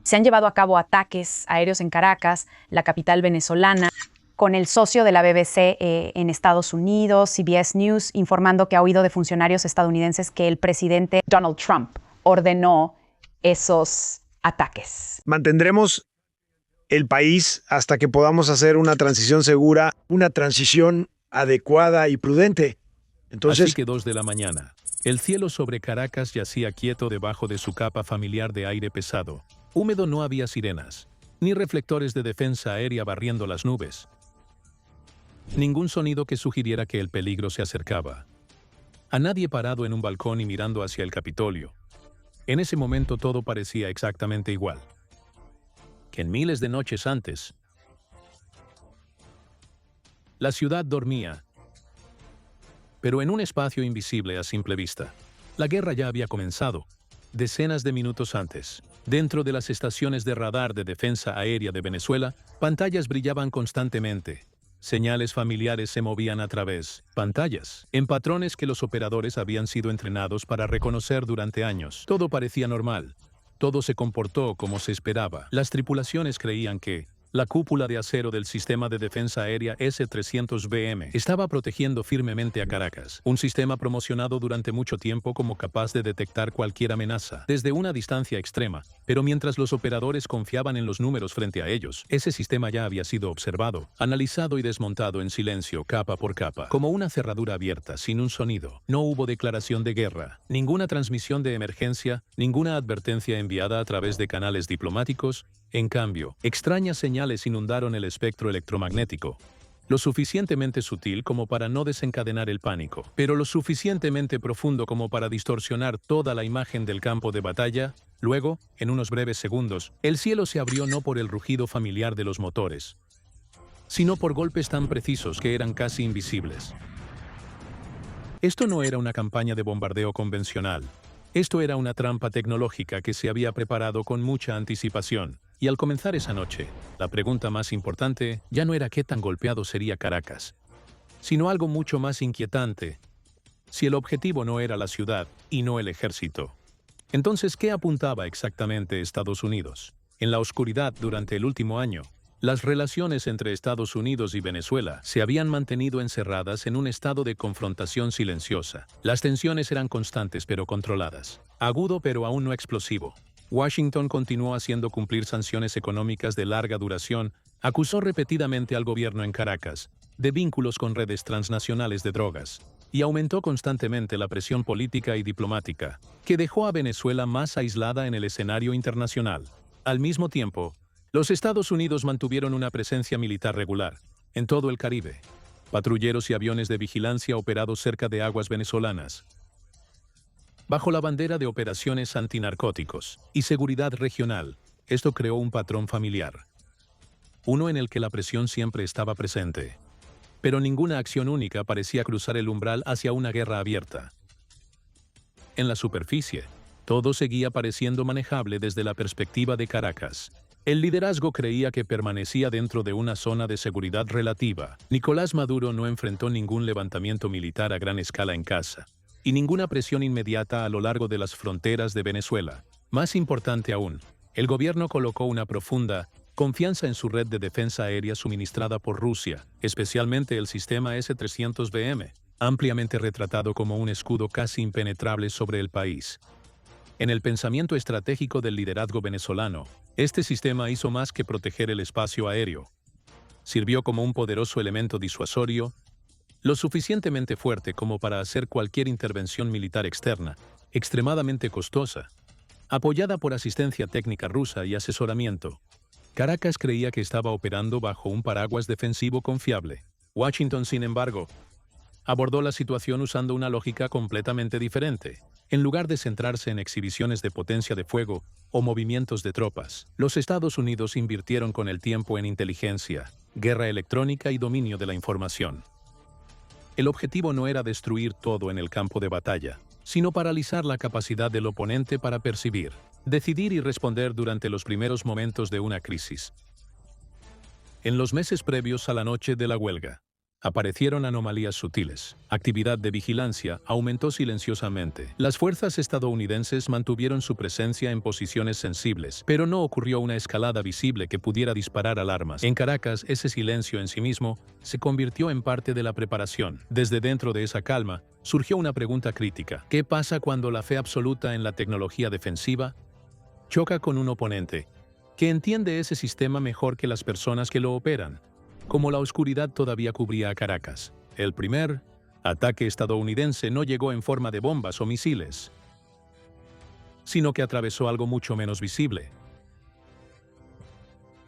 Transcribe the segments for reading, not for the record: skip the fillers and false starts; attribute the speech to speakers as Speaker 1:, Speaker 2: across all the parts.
Speaker 1: Se han llevado a cabo ataques aéreos en Caracas, la capital venezolana, con el socio de la BBC en Estados Unidos, CBS News, informando que ha oído de funcionarios estadounidenses que el presidente Donald Trump ordenó esos ataques.
Speaker 2: Mantendremos el país hasta que podamos hacer una transición segura, una transición adecuada y prudente. Entonces,
Speaker 3: Así que 2 de la mañana. El cielo sobre Caracas yacía quieto debajo de su capa familiar de aire pesado. Húmedo, no había sirenas, ni reflectores de defensa aérea barriendo las nubes. Ningún sonido que sugiriera que el peligro se acercaba. A nadie parado en un balcón y mirando hacia el Capitolio. En ese momento todo parecía exactamente igual que en miles de noches antes. La ciudad dormía, pero en un espacio invisible a simple vista. La guerra ya había comenzado, decenas de minutos antes. Dentro de las estaciones de radar de defensa aérea de Venezuela, pantallas brillaban constantemente. Señales familiares se movían a través pantallas, en patrones que los operadores habían sido entrenados para reconocer durante años. Todo parecía normal. Todo se comportó como se esperaba. Las tripulaciones creían que la cúpula de acero del sistema de defensa aérea S-300BM estaba protegiendo firmemente a Caracas, un sistema promocionado durante mucho tiempo como capaz de detectar cualquier amenaza desde una distancia extrema. Pero mientras los operadores confiaban en los números frente a ellos, ese sistema ya había sido observado, analizado y desmontado en silencio, capa por capa, como una cerradura abierta, sin un sonido. No hubo declaración de guerra, ninguna transmisión de emergencia, ninguna advertencia enviada a través de canales diplomáticos. En cambio, extrañas señales inundaron el espectro electromagnético, lo suficientemente sutil como para no desencadenar el pánico, pero lo suficientemente profundo como para distorsionar toda la imagen del campo de batalla. Luego, en unos breves segundos, el cielo se abrió no por el rugido familiar de los motores, sino por golpes tan precisos que eran casi invisibles. Esto no era una campaña de bombardeo convencional. Esto era una trampa tecnológica que se había preparado con mucha anticipación. Y al comenzar esa noche, la pregunta más importante ya no era qué tan golpeado sería Caracas, sino algo mucho más inquietante: si el objetivo no era la ciudad y no el ejército. Entonces, ¿qué apuntaba exactamente Estados Unidos? En la oscuridad durante el último año, las relaciones entre Estados Unidos y Venezuela se habían mantenido encerradas en un estado de confrontación silenciosa. Las tensiones eran constantes pero controladas, agudo pero aún no explosivo. Washington continuó haciendo cumplir sanciones económicas de larga duración, acusó repetidamente al gobierno en Caracas de vínculos con redes transnacionales de drogas, y aumentó constantemente la presión política y diplomática, que dejó a Venezuela más aislada en el escenario internacional. Al mismo tiempo, los Estados Unidos mantuvieron una presencia militar regular en todo el Caribe, patrulleros y aviones de vigilancia operados cerca de aguas venezolanas, bajo la bandera de operaciones antinarcóticos y seguridad regional. Esto creó un patrón familiar, uno en el que la presión siempre estaba presente, pero ninguna acción única parecía cruzar el umbral hacia una guerra abierta. En la superficie, todo seguía pareciendo manejable desde la perspectiva de Caracas. El liderazgo creía que permanecía dentro de una zona de seguridad relativa. Nicolás Maduro no enfrentó ningún levantamiento militar a gran escala en casa, y ninguna presión inmediata a lo largo de las fronteras de Venezuela. Más importante aún, el gobierno colocó una profunda confianza en su red de defensa aérea suministrada por Rusia, especialmente el sistema S-300BM, ampliamente retratado como un escudo casi impenetrable sobre el país. En el pensamiento estratégico del liderazgo venezolano, este sistema hizo más que proteger el espacio aéreo. Sirvió como un poderoso elemento disuasorio, lo suficientemente fuerte como para hacer cualquier intervención militar externa, extremadamente costosa, apoyada por asistencia técnica rusa y asesoramiento. Caracas creía que estaba operando bajo un paraguas defensivo confiable. Washington, sin embargo, abordó la situación usando una lógica completamente diferente. En lugar de centrarse en exhibiciones de potencia de fuego o movimientos de tropas, los Estados Unidos invirtieron con el tiempo en inteligencia, guerra electrónica y dominio de la información. El objetivo no era destruir todo en el campo de batalla, sino paralizar la capacidad del oponente para percibir, decidir y responder durante los primeros momentos de una crisis. En los meses previos a la noche de la huelga, Aparecieron anomalías sutiles. Actividad de vigilancia aumentó silenciosamente. Las fuerzas estadounidenses mantuvieron su presencia en posiciones sensibles, pero no ocurrió una escalada visible que pudiera disparar alarmas. En Caracas, ese silencio en sí mismo se convirtió en parte de la preparación. Desde dentro de esa calma, surgió una pregunta crítica. ¿Qué pasa cuando la fe absoluta en la tecnología defensiva choca con un oponente que entiende ese sistema mejor que las personas que lo operan? Como la oscuridad todavía cubría a Caracas, el primer ataque estadounidense no llegó en forma de bombas o misiles, sino que atravesó algo mucho menos visible.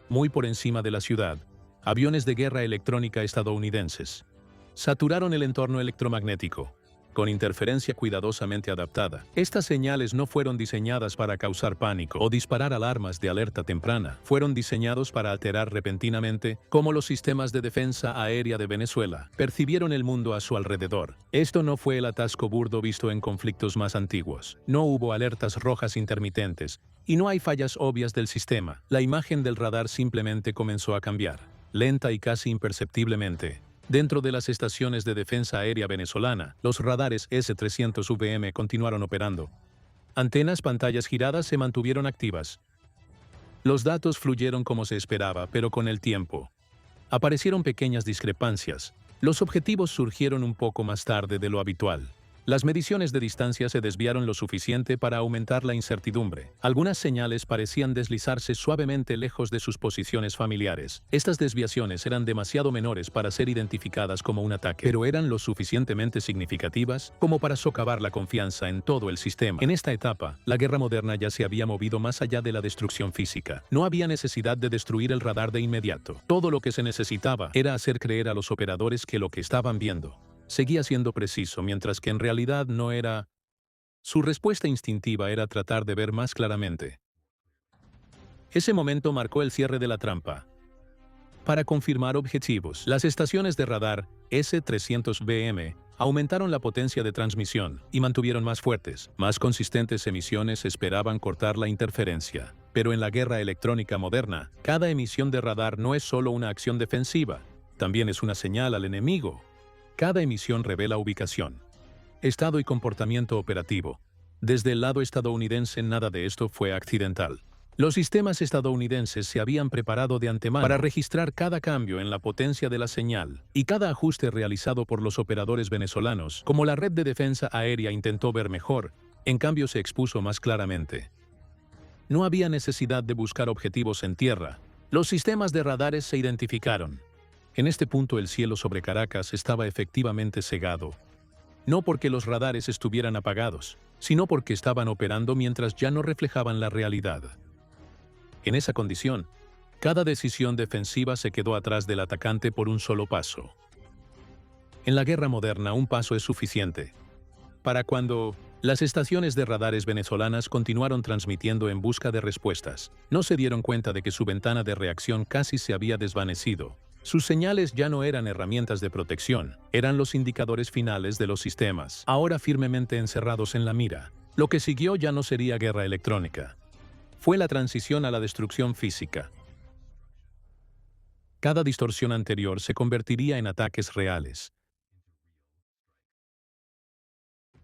Speaker 3: Muy por encima de la ciudad, aviones de guerra electrónica estadounidenses saturaron el entorno electromagnético, con interferencia cuidadosamente adaptada. Estas señales no fueron diseñadas para causar pánico o disparar alarmas de alerta temprana. Fueron diseñados para alterar repentinamente cómo los sistemas de defensa aérea de Venezuela percibieron el mundo a su alrededor. Esto no fue el atasco burdo visto en conflictos más antiguos. No hubo alertas rojas intermitentes y no hay fallas obvias del sistema. La imagen del radar simplemente comenzó a cambiar, lenta y casi imperceptiblemente. Dentro de las estaciones de defensa aérea venezolana, los radares S-300VM continuaron operando. Antenas, pantallas giradas se mantuvieron activas. Los datos fluyeron como se esperaba, pero con el tiempo aparecieron pequeñas discrepancias. Los objetivos surgieron un poco más tarde de lo habitual. Las mediciones de distancia se desviaron lo suficiente para aumentar la incertidumbre. Algunas señales parecían deslizarse suavemente lejos de sus posiciones familiares. Estas desviaciones eran demasiado menores para ser identificadas como un ataque, pero eran lo suficientemente significativas como para socavar la confianza en todo el sistema. En esta etapa, la guerra moderna ya se había movido más allá de la destrucción física. No había necesidad de destruir el radar de inmediato. Todo lo que se necesitaba era hacer creer a los operadores que lo que estaban viendo seguía siendo preciso, mientras que en realidad no era. Su respuesta instintiva era tratar de ver más claramente. Ese momento marcó el cierre de la trampa. Para confirmar objetivos, las estaciones de radar S-300VM aumentaron la potencia de transmisión y mantuvieron más fuertes, más consistentes emisiones esperaban cortar la interferencia. Pero en la guerra electrónica moderna, cada emisión de radar no es solo una acción defensiva, también es una señal al enemigo. Cada emisión revela ubicación, estado y comportamiento operativo. Desde el lado estadounidense nada de esto fue accidental. Los sistemas estadounidenses se habían preparado de antemano para registrar cada cambio en la potencia de la señal y cada ajuste realizado por los operadores venezolanos. Como la red de defensa aérea intentó ver mejor, en cambio se expuso más claramente. No había necesidad de buscar objetivos en tierra. Los sistemas de radares se identificaron. En este punto el cielo sobre Caracas estaba efectivamente cegado. No porque los radares estuvieran apagados, sino porque estaban operando mientras ya no reflejaban la realidad. En esa condición, cada decisión defensiva se quedó atrás del atacante por un solo paso. En la guerra moderna, un paso es suficiente. Para cuando las estaciones de radares venezolanas continuaron transmitiendo en busca de respuestas, no se dieron cuenta de que su ventana de reacción casi se había desvanecido. Sus señales ya no eran herramientas de protección, eran los indicadores finales de los sistemas, ahora firmemente encerrados en la mira. Lo que siguió ya no sería guerra electrónica. Fue la transición a la destrucción física. Cada distorsión anterior se convertiría en ataques reales.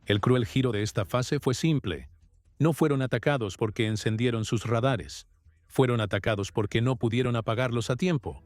Speaker 3: El cruel giro de esta fase fue simple. No fueron atacados porque encendieron sus radares. Fueron atacados porque no pudieron apagarlos a tiempo.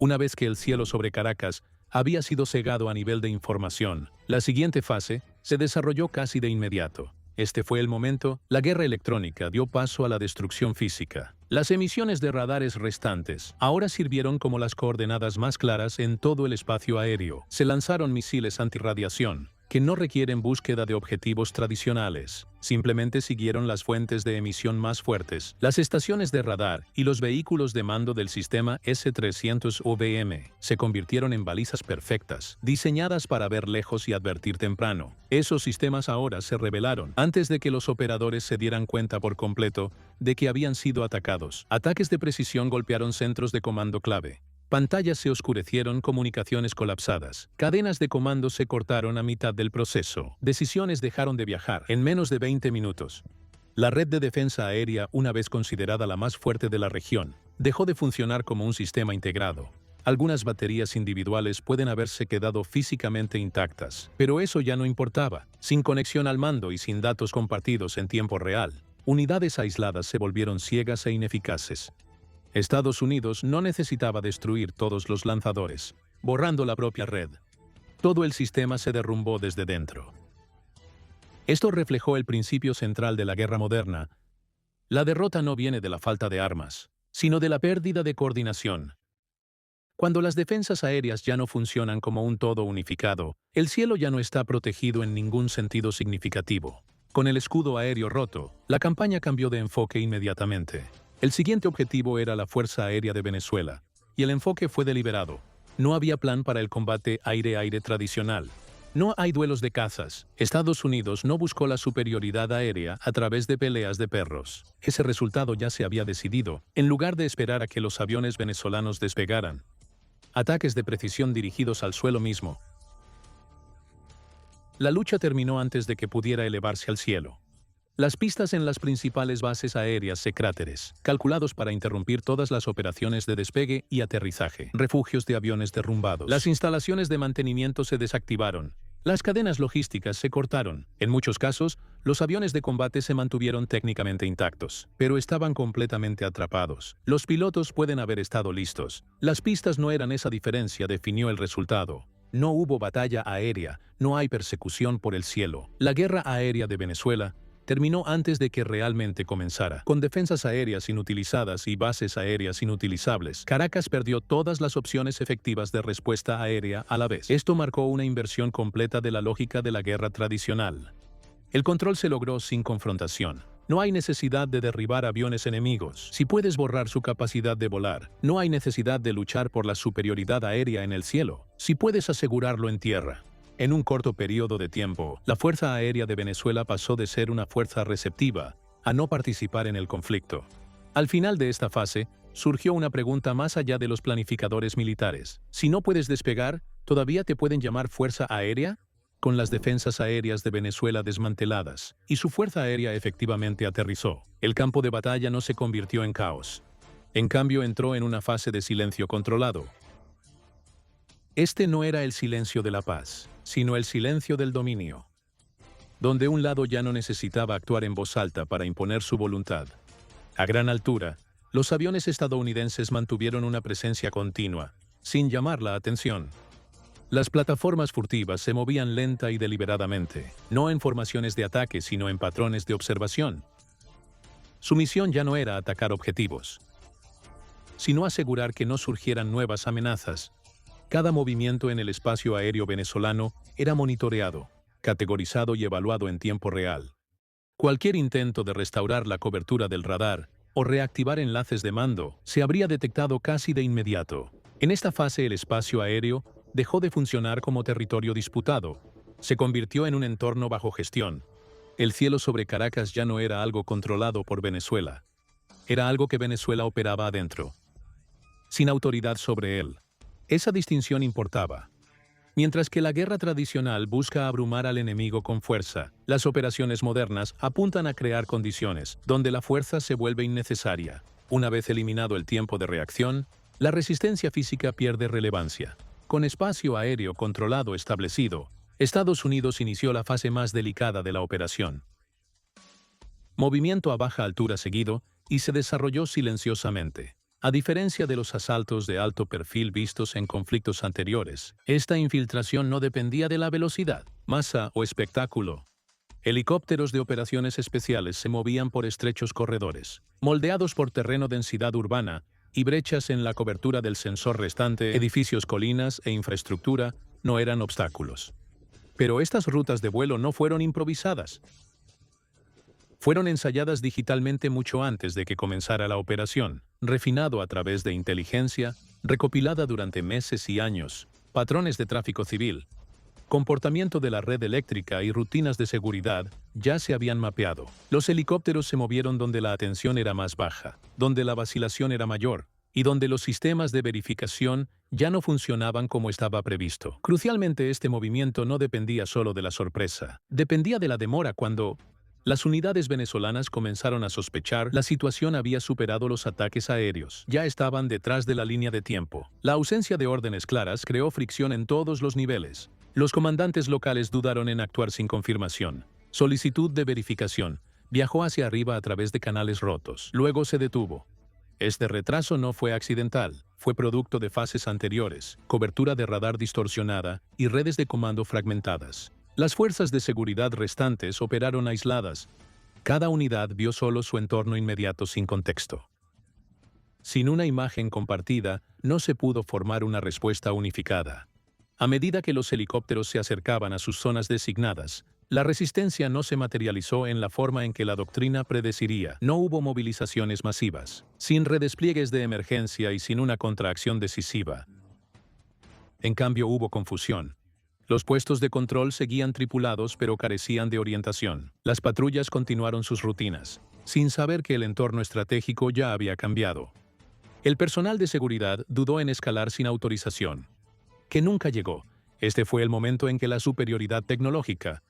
Speaker 3: Una vez que el cielo sobre Caracas había sido cegado a nivel de información, la siguiente fase se desarrolló casi de inmediato. Este fue el momento, la guerra electrónica dio paso a la destrucción física. Las emisiones de radares restantes ahora sirvieron como las coordenadas más claras en todo el espacio aéreo. Se lanzaron misiles antirradiación, que no requieren búsqueda de objetivos tradicionales. Simplemente siguieron las fuentes de emisión más fuertes, las estaciones de radar y los vehículos de mando del sistema S-300VM se convirtieron en balizas perfectas, diseñadas para ver lejos y advertir temprano. Esos sistemas ahora se rebelaron antes de que los operadores se dieran cuenta por completo de que habían sido atacados. Ataques de precisión golpearon centros de comando clave. Pantallas se oscurecieron, comunicaciones colapsadas. Cadenas de comando se cortaron a mitad del proceso. Decisiones dejaron de viajar en menos de 20 minutos. La red de defensa aérea, una vez considerada la más fuerte de la región, dejó de funcionar como un sistema integrado. Algunas baterías individuales pueden haberse quedado físicamente intactas, pero eso ya no importaba. Sin conexión al mando y sin datos compartidos en tiempo real, unidades aisladas se volvieron ciegas e ineficaces. Estados Unidos no necesitaba destruir todos los lanzadores, borrando la propia red. Todo el sistema se derrumbó desde dentro. Esto reflejó el principio central de la guerra moderna. La derrota no viene de la falta de armas, sino de la pérdida de coordinación. Cuando las defensas aéreas ya no funcionan como un todo unificado, el cielo ya no está protegido en ningún sentido significativo. Con el escudo aéreo roto, la campaña cambió de enfoque inmediatamente. El siguiente objetivo era la Fuerza Aérea de Venezuela, y el enfoque fue deliberado. No había plan para el combate aire-aire tradicional. No hay duelos de cazas. Estados Unidos no buscó la superioridad aérea a través de peleas de perros. Ese resultado ya se había decidido, en lugar de esperar a que los aviones venezolanos despegaran. Ataques de precisión dirigidos al suelo mismo. La lucha terminó antes de que pudiera elevarse al cielo. Las pistas en las principales bases aéreas se cráteres, calculados para interrumpir todas las operaciones de despegue y aterrizaje, refugios de aviones derrumbados. Las instalaciones de mantenimiento se desactivaron. Las cadenas logísticas se cortaron. En muchos casos, los aviones de combate se mantuvieron técnicamente intactos, pero estaban completamente atrapados. Los pilotos pueden haber estado listos. Las pistas no eran esa diferencia, definió el resultado. No hubo batalla aérea, no hay persecución por el cielo. La guerra aérea de Venezuela terminó antes de que realmente comenzara. Con defensas aéreas inutilizadas y bases aéreas inutilizables, Caracas perdió todas las opciones efectivas de respuesta aérea a la vez. Esto marcó una inversión completa de la lógica de la guerra tradicional. El control se logró sin confrontación. No hay necesidad de derribar aviones enemigos. Si puedes borrar su capacidad de volar, no hay necesidad de luchar por la superioridad aérea en el cielo. Si puedes asegurarlo en tierra. En un corto periodo de tiempo, la Fuerza Aérea de Venezuela pasó de ser una fuerza receptiva a no participar en el conflicto. Al final de esta fase, surgió una pregunta más allá de los planificadores militares. Si no puedes despegar, ¿todavía te pueden llamar Fuerza Aérea? Con las defensas aéreas de Venezuela desmanteladas, y su fuerza aérea efectivamente aterrizó, el campo de batalla no se convirtió en caos. En cambio, entró en una fase de silencio controlado. Este no era el silencio de la paz, sino el silencio del dominio, donde un lado ya no necesitaba actuar en voz alta para imponer su voluntad. A gran altura, los aviones estadounidenses mantuvieron una presencia continua, sin llamar la atención. Las plataformas furtivas se movían lenta y deliberadamente, no en formaciones de ataque, sino en patrones de observación. Su misión ya no era atacar objetivos, sino asegurar que no surgieran nuevas amenazas. Cada movimiento en el espacio aéreo venezolano era monitoreado, categorizado y evaluado en tiempo real. Cualquier intento de restaurar la cobertura del radar o reactivar enlaces de mando se habría detectado casi de inmediato. En esta fase, el espacio aéreo dejó de funcionar como territorio disputado. Se convirtió en un entorno bajo gestión. El cielo sobre Caracas ya no era algo controlado por Venezuela. Era algo que Venezuela operaba adentro, sin autoridad sobre él. Esa distinción importaba. Mientras que la guerra tradicional busca abrumar al enemigo con fuerza, las operaciones modernas apuntan a crear condiciones donde la fuerza se vuelve innecesaria. Una vez eliminado el tiempo de reacción, la resistencia física pierde relevancia. Con espacio aéreo controlado establecido, Estados Unidos inició la fase más delicada de la operación. Movimiento a baja altura seguido y se desarrolló silenciosamente. A diferencia de los asaltos de alto perfil vistos en conflictos anteriores, esta infiltración no dependía de la velocidad, masa o espectáculo. Helicópteros de operaciones especiales se movían por estrechos corredores, moldeados por terreno densidad urbana y brechas en la cobertura del sensor restante. Edificios, colinas e infraestructura no eran obstáculos. Pero estas rutas de vuelo no fueron improvisadas. Fueron ensayadas digitalmente mucho antes de que comenzara la operación, refinado a través de inteligencia, recopilada durante meses y años, patrones de tráfico civil, comportamiento de la red eléctrica y rutinas de seguridad ya se habían mapeado. Los helicópteros se movieron donde la atención era más baja, donde la vacilación era mayor, y donde los sistemas de verificación ya no funcionaban como estaba previsto. Crucialmente, este movimiento no dependía solo de la sorpresa, dependía de la demora cuando Las unidades venezolanas comenzaron a sospechar la situación había superado los ataques aéreos. Ya estaban detrás de la línea de tiempo. La ausencia de órdenes claras creó fricción en todos los niveles. Los comandantes locales dudaron en actuar sin confirmación. Solicitud de verificación. Viajó hacia arriba a través de canales rotos. Luego se detuvo. Este retraso no fue accidental, fue producto de fases anteriores, cobertura de radar distorsionada y redes de comando fragmentadas. Las fuerzas de seguridad restantes operaron aisladas. Cada unidad vio solo su entorno inmediato sin contexto. Sin una imagen compartida, no se pudo formar una respuesta unificada. A medida que los helicópteros se acercaban a sus zonas designadas, la resistencia no se materializó en la forma en que la doctrina predeciría. No hubo movilizaciones masivas, sin redespliegues de emergencia y sin una contraacción decisiva. En cambio, hubo confusión. Los puestos de control seguían tripulados pero carecían de orientación. Las patrullas continuaron sus rutinas, sin saber que el entorno estratégico ya había cambiado. El personal de seguridad dudó en escalar sin autorización, que nunca llegó. Este fue el momento en que la superioridad tecnológica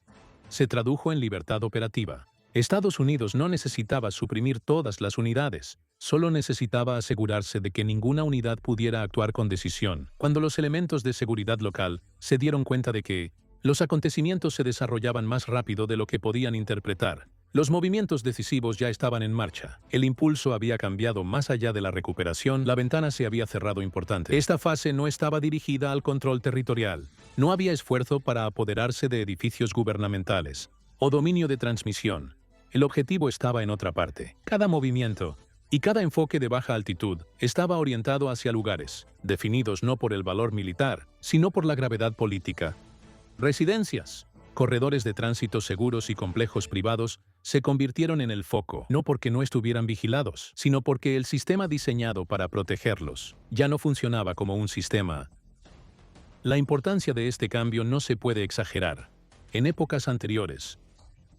Speaker 3: se tradujo en libertad operativa. Estados Unidos no necesitaba suprimir todas las unidades, solo necesitaba asegurarse de que ninguna unidad pudiera actuar con decisión. Cuando los elementos de seguridad local se dieron cuenta de que los acontecimientos se desarrollaban más rápido de lo que podían interpretar, los movimientos decisivos ya estaban en marcha. El impulso había cambiado más allá de la recuperación, la ventana se había cerrado importante. Esta fase no estaba dirigida al control territorial. No había esfuerzo para apoderarse de edificios gubernamentales o dominio de transmisión. El objetivo estaba en otra parte. Cada movimiento y cada enfoque de baja altitud estaba orientado hacia lugares, definidos no por el valor militar, sino por la gravedad política. Residencias, corredores de tránsito seguros y complejos privados se convirtieron en el foco, no porque no estuvieran vigilados, sino porque el sistema diseñado para protegerlos ya no funcionaba como un sistema. La importancia de este cambio no se puede exagerar. En épocas anteriores,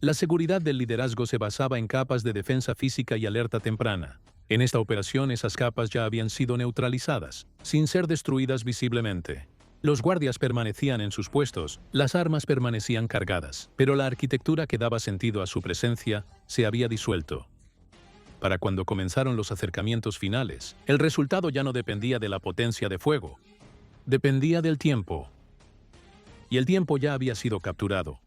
Speaker 3: la seguridad del liderazgo se basaba en capas de defensa física y alerta temprana. En esta operación esas capas ya habían sido neutralizadas, sin ser destruidas visiblemente. Los guardias permanecían en sus puestos, las armas permanecían cargadas, pero la arquitectura que daba sentido a su presencia se había disuelto. Para cuando comenzaron los acercamientos finales, el resultado ya no dependía de la potencia de fuego, dependía del tiempo. Y el tiempo ya había sido capturado.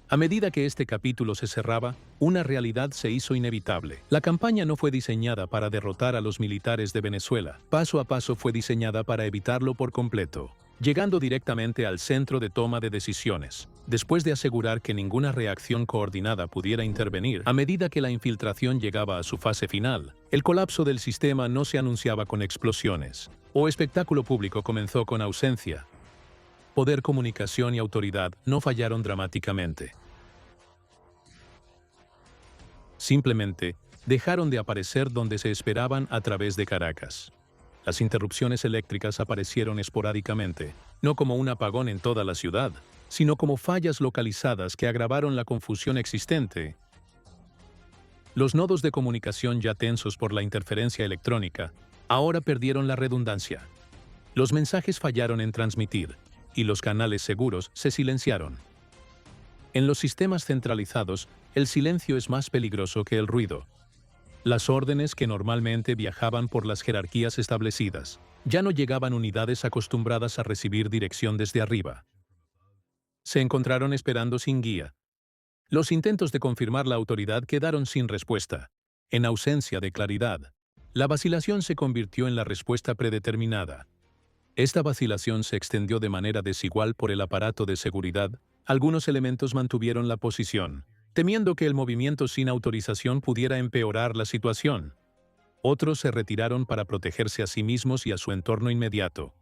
Speaker 3: A medida que este capítulo se cerraba, una realidad se hizo inevitable. La campaña no fue diseñada para derrotar a los militares de Venezuela. Paso a paso fue diseñada para evitarlo por completo, llegando directamente al centro de toma de decisiones. Después de asegurar que ninguna reacción coordinada pudiera intervenir, a medida que la infiltración llegaba a su fase final, el colapso del sistema no se anunciaba con explosiones, o espectáculo público comenzó con ausencia. Poder, comunicación y autoridad no fallaron dramáticamente. Simplemente dejaron de aparecer donde se esperaban a través de Caracas. Las interrupciones eléctricas aparecieron esporádicamente, no como un apagón en toda la ciudad, sino como fallas localizadas que agravaron la confusión existente. Los nodos de comunicación ya tensos por la interferencia electrónica ahora perdieron la redundancia. Los mensajes fallaron en transmitir, y los canales seguros se silenciaron. En los sistemas centralizados, el silencio es más peligroso que el ruido. Las órdenes que normalmente viajaban por las jerarquías establecidas, ya no llegaban unidades acostumbradas a recibir dirección desde arriba. Se encontraron esperando sin guía. Los intentos de confirmar la autoridad quedaron sin respuesta. En ausencia de claridad, la vacilación se convirtió en la respuesta predeterminada. Esta vacilación se extendió de manera desigual por el aparato de seguridad. Algunos elementos mantuvieron la posición, temiendo que el movimiento sin autorización pudiera empeorar la situación. Otros se retiraron para protegerse a sí mismos y a su entorno inmediato.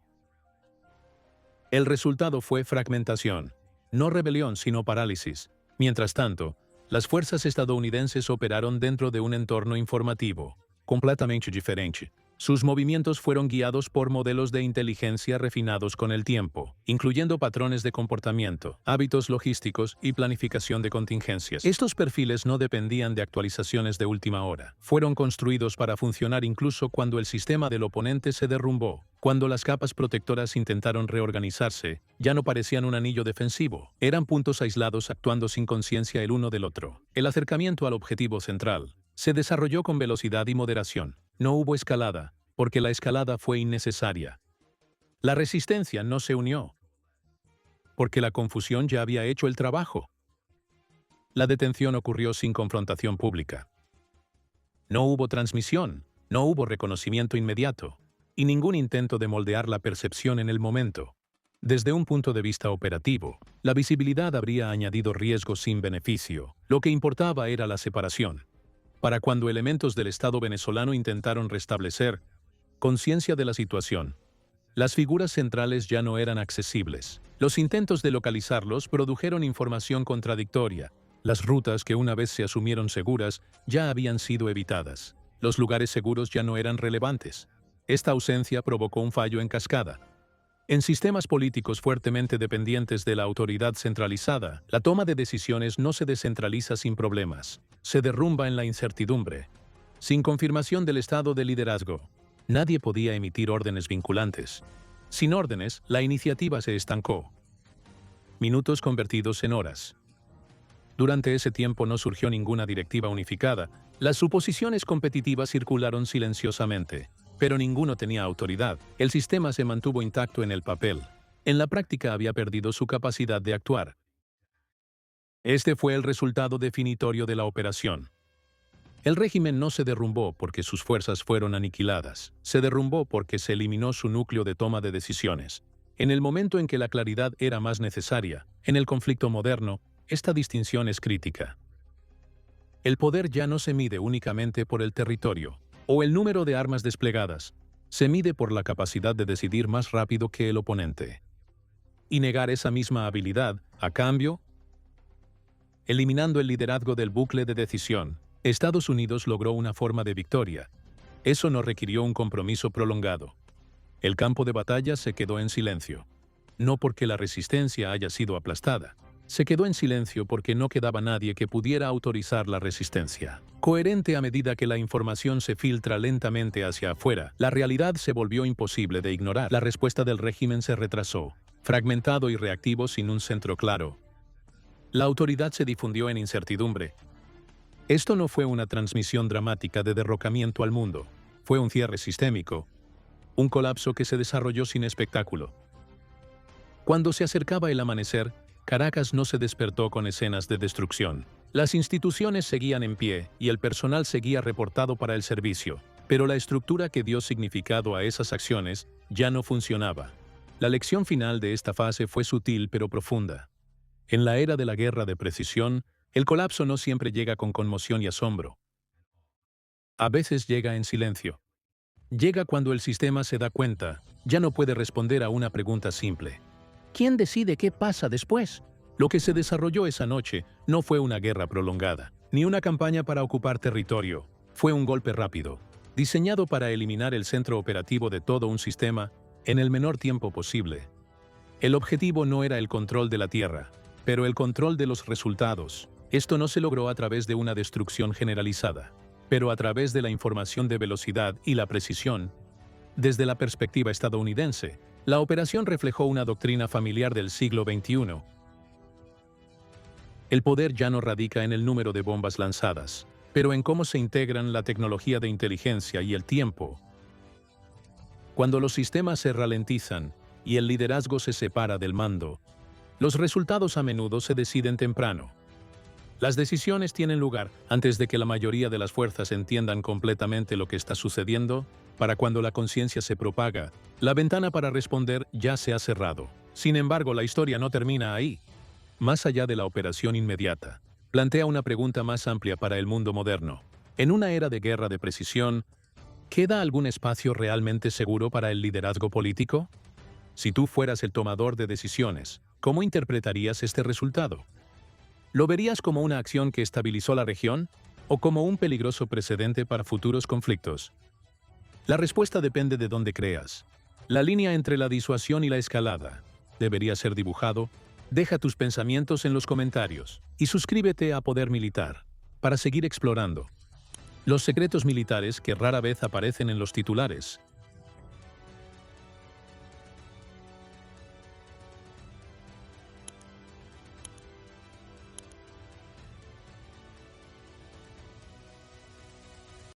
Speaker 3: El resultado fue fragmentación, no rebelión sino parálisis. Mientras tanto, las fuerzas estadounidenses operaron dentro de un entorno informativo completamente diferente. Sus movimientos fueron guiados por modelos de inteligencia refinados con el tiempo, incluyendo patrones de comportamiento, hábitos logísticos y planificación de contingencias. Estos perfiles no dependían de actualizaciones de última hora. Fueron construidos para funcionar incluso cuando el sistema del oponente se derrumbó. Cuando las capas protectoras intentaron reorganizarse, ya no parecían un anillo defensivo. Eran puntos aislados actuando sin conciencia el uno del otro. El acercamiento al objetivo central se desarrolló con velocidad y moderación. No hubo escalada, porque la escalada fue innecesaria. La resistencia no se unió, porque la confusión ya había hecho el trabajo. La detención ocurrió sin confrontación pública. No hubo transmisión, no hubo reconocimiento inmediato, y ningún intento de moldear la percepción en el momento. Desde un punto de vista operativo, la visibilidad habría añadido riesgo sin beneficio. Lo que importaba era la separación. Para cuando elementos del Estado venezolano intentaron restablecer conciencia de la situación, las figuras centrales ya no eran accesibles. Los intentos de localizarlos produjeron información contradictoria. Las rutas que una vez se asumieron seguras ya habían sido evitadas. Los lugares seguros ya no eran relevantes. Esta ausencia provocó un fallo en cascada. En sistemas políticos fuertemente dependientes de la autoridad centralizada, la toma de decisiones no se descentraliza sin problemas. Se derrumba en la incertidumbre. Sin confirmación del estado de liderazgo, nadie podía emitir órdenes vinculantes. Sin órdenes, la iniciativa se estancó. Minutos convertidos en horas. Durante ese tiempo no surgió ninguna directiva unificada. Las suposiciones competitivas circularon silenciosamente, pero ninguno tenía autoridad. El sistema se mantuvo intacto en el papel. En la práctica había perdido su capacidad de actuar. Este fue el resultado definitorio de la operación. El régimen no se derrumbó porque sus fuerzas fueron aniquiladas. Se derrumbó porque se eliminó su núcleo de toma de decisiones. En el momento en que la claridad era más necesaria, en el conflicto moderno, esta distinción es crítica. El poder ya no se mide únicamente por el territorio o el número de armas desplegadas. Se mide por la capacidad de decidir más rápido que el oponente. Y negar esa misma habilidad, a cambio, eliminando el liderazgo del bucle de decisión, Estados Unidos logró una forma de victoria. Eso no requirió un compromiso prolongado. El campo de batalla se quedó en silencio. No porque la resistencia haya sido aplastada. Se quedó en silencio porque no quedaba nadie que pudiera autorizar la resistencia. Coherente a medida que la información se filtra lentamente hacia afuera, la realidad se volvió imposible de ignorar. La respuesta del régimen se retrasó, fragmentado y reactivo sin un centro claro. La autoridad se difundió en incertidumbre. Esto no fue una transmisión dramática de derrocamiento al mundo. Fue un cierre sistémico. Un colapso que se desarrolló sin espectáculo. Cuando se acercaba el amanecer, Caracas no se despertó con escenas de destrucción. Las instituciones seguían en pie y el personal seguía reportado para el servicio, pero la estructura que dio significado a esas acciones ya no funcionaba. La lección final de esta fase fue sutil pero profunda. En la era de la guerra de precisión, el colapso no siempre llega con conmoción y asombro. A veces llega en silencio. Llega cuando el sistema se da cuenta, ya no puede responder a una pregunta simple. ¿Quién decide qué pasa después? Lo que se desarrolló esa noche no fue una guerra prolongada, ni una campaña para ocupar territorio. Fue un golpe rápido, diseñado para eliminar el centro operativo de todo un sistema en el menor tiempo posible. El objetivo no era el control de la tierra, pero el control de los resultados. Esto no se logró a través de una destrucción generalizada, pero a través de la información de velocidad y la precisión. Desde la perspectiva estadounidense, la operación reflejó una doctrina familiar del siglo XXI. El poder ya no radica en el número de bombas lanzadas, pero en cómo se integran la tecnología de inteligencia y el tiempo. Cuando los sistemas se ralentizan y el liderazgo se separa del mando, los resultados a menudo se deciden temprano. Las decisiones tienen lugar antes de que la mayoría de las fuerzas entiendan completamente lo que está sucediendo. Para cuando la conciencia se propaga, la ventana para responder ya se ha cerrado. Sin embargo, la historia no termina ahí. Más allá de la operación inmediata, plantea una pregunta más amplia para el mundo moderno. En una era de guerra de precisión, ¿queda algún espacio realmente seguro para el liderazgo político? Si tú fueras el tomador de decisiones, ¿cómo interpretarías este resultado? ¿Lo verías como una acción que estabilizó la región o como un peligroso precedente para futuros conflictos? La respuesta depende de dónde creas. La línea entre la disuasión y la escalada debería ser dibujado. Deja tus pensamientos en los comentarios y suscríbete a Poder Militar para seguir explorando los secretos militares que rara vez aparecen en los titulares.